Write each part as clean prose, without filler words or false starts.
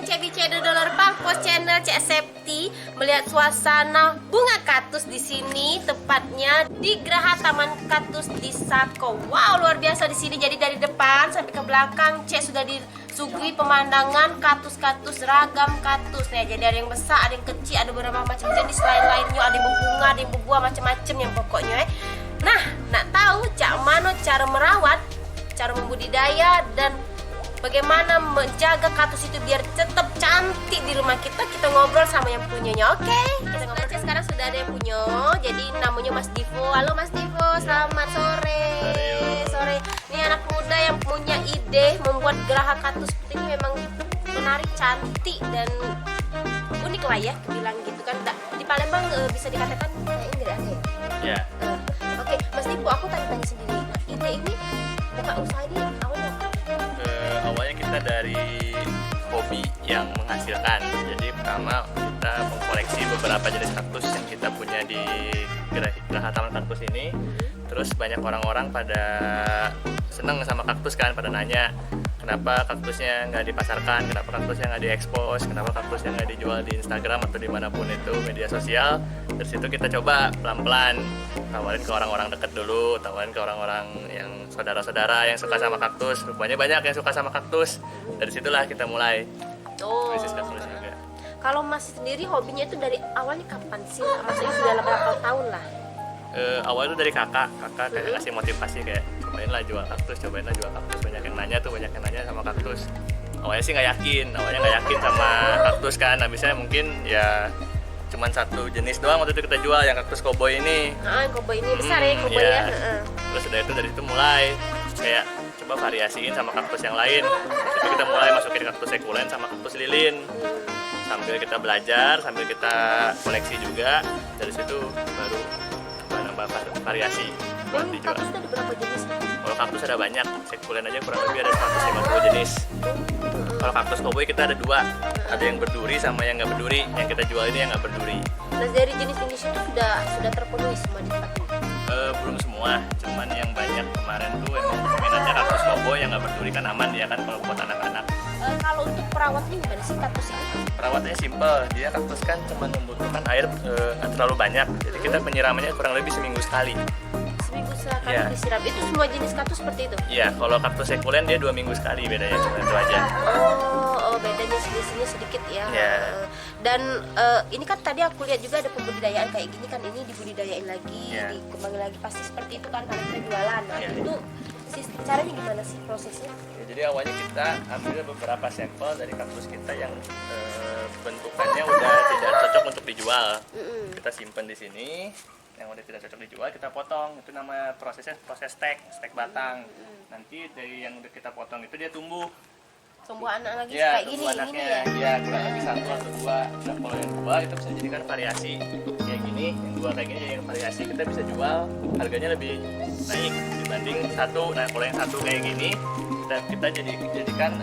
bice-bice dolar Palpos channel Cek Septi melihat suasana bunga kaktus di sini, tepatnya di Geraha Taman Kaktus di Sako. Wow, luar biasa di sini. Jadi dari depan sampai ke belakang Cek sudah disuguhi pemandangan kaktus-kaktus, ragam kaktus. Nah, jadi ada yang besar, ada yang kecil, ada beberapa macam jenis lain-lainnya, ada yang berbunga, ada yang berbuah, macam-macam yang pokoknya. Nah, nak tahu cak mana cara merawat, cara membudidaya, dan bagaimana menjaga kaktus itu biar tetap cantik di rumah kita ngobrol sama yang punyanya. Oke, kita ngobrol aja. Sekarang sudah ada yang punya, jadi namanya Mas Divo. Halo Mas Divo, selamat sore. Sore. Ini anak muda yang punya ide membuat geraha kaktus seperti ini, memang menarik, cantik, dan unik lah ya, bilang gitu kan. Di Palembang bisa dikatakan kayak ini ada ya? Ya. Oke, Mas Divo, aku tanya sendiri. Nah, ide ini buka usaha ini awalnya apa? Awalnya kita dari hobi yang menghasilkan. Jadi pertama kita mengkoleksi beberapa jenis kaktus yang kita punya di Geraha Taman Kaktus ini. Terus banyak orang-orang pada seneng sama kaktus kan, pada nanya kenapa kaktusnya nggak dipasarkan, kenapa kaktusnya nggak diekspos, kenapa kaktusnya nggak dijual di Instagram atau dimanapun itu media sosial. Dari situ kita coba pelan-pelan tawarin ke orang-orang deket dulu, tawarin ke orang-orang yang saudara-saudara yang suka sama kaktus. Rupanya banyak yang suka sama kaktus. Dari situlah kita mulai bisnis kaktus juga. Kalau Mas sendiri hobinya itu dari awalnya kapan sih? Maksudnya sudah berapa tahun lah? Awalnya itu dari kakak kayak ngasih motivasi kayak cobainlah jual kaktus. Banyak yang nanya sama kaktus. Awalnya sih nggak yakin sama kaktus kan. Habisnya mungkin ya cuman satu jenis doang waktu itu kita jual, yang kaktus koboi ini. Koboi ini besar ya, koboi ya. Terus udah itu dari itu mulai kayak coba variasiin sama kaktus yang lain. Terus itu kita mulai masukin kaktus sekulen sama kaktus lilin. Sambil kita belajar, sambil kita koleksi juga. Dari situ baru nambah variasi buat dijual. Kaktus ada berapa jenis? Kalau kaktus ada banyak, sekulen aja kurang lebih ada 150 jenis. Kalau kaktus koboi kita ada dua, ada yang berduri sama yang nggak berduri. Yang kita jual ini yang nggak berduri. Nah, dari jenis-jenis itu sudah terpenuhi semua di tempat ini? Belum semua, cuman yang banyak kemarin tuh emang peminatnya kaktus koboi yang nggak berduri kan aman ya kan kalau buat anak-anak. Kalau untuk perawatnya gimana sih kaktus ini? Perawatnya simpel, dia kaktus kan cuma membutuhkan air nggak terlalu banyak. Jadi kita penyiramannya kurang lebih seminggu sekali. Seminggu sekali disiram. Itu semua jenis kaktus seperti itu? Iya, kalau kaktus sekulen dia 2 minggu sekali bedanya, cuma itu aja. Oh, bedanya selisihnya sedikit ya. Dan ini kan tadi aku lihat juga ada pembudidayaan kayak gini kan, ini dibudidayain lagi, dikembangin lagi, pasti seperti itu kan kalau kita jualan. Nah, itu caranya gimana sih prosesnya? Ya, jadi awalnya kita ambil beberapa sampel dari kaktus kita yang bentukannya udah tidak cocok untuk dijual. Kita simpen di sini. Yang udah tidak cocok dijual kita potong. Itu nama prosesnya proses stek batang. Nanti dari yang udah kita potong itu dia tumbuh anak lagi kayak gini ya? Ya kurang lebih 1 atau 2. Nah, kalau yang 2 itu bisa jadikan variasi kayak gini, yang 2 kayak gini jadi variasi, kita bisa jual harganya lebih naik dibanding 1. Nah, kalau yang 1 kayak gini kita jadikan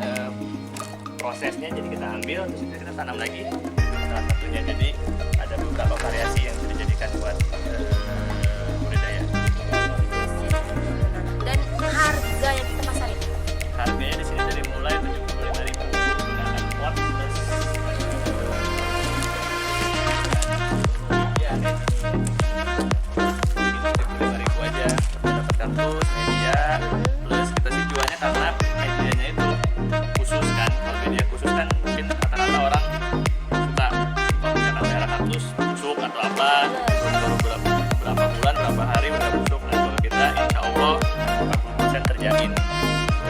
prosesnya, jadi kita ambil terus kita tanam lagi salah satunya. Jadi ada beberapa variasi yang bisa dijadikan buat budidaya. Dan harga yang kita pasarin? Harganya di sini dari mulai 75.000 menggunakan pot plus ya 75.000 aja dapat kaktus media. Plus kita sih jualnya karena medianya itu khusus kan. Kalau media khusus kan mungkin rata-rata orang suka kalau misalkan daerah kaktus busuk atau apa, baru berapa bulan, berapa hari udah busuk. Nah, kalau kita insya Allah 40% terjamin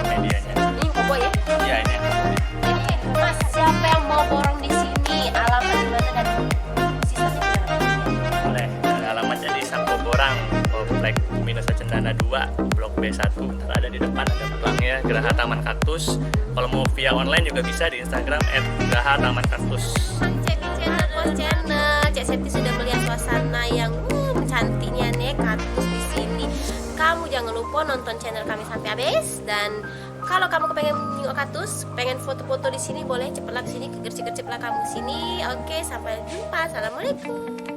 medianya. Ini koboi ya? Iya, ini yang koboi. Jadi Mas, siapa yang mau borong di sini, alamat di mana dan sisanya di mana? Boleh. Alamatnya di Sako Borang, Komplek Minasa Cendana 2, Blok B1. Ntar ada di depan, ada belakangnya Geraha Taman Kaktus. Kalau mau via online juga bisa di Instagram @geraha_taman_kaktus. Channel Cek Septi sudah melihat suasana yang cantiknya nih kaktus di sini. Kamu jangan lupa nonton channel kami sampai habis, dan kalau kamu kepengen nengok kaktus, pengen foto-foto di sini, boleh cepatlah ke sini, gercep-gerceplah kamu sini. Oke, sampai jumpa. Assalamualaikum.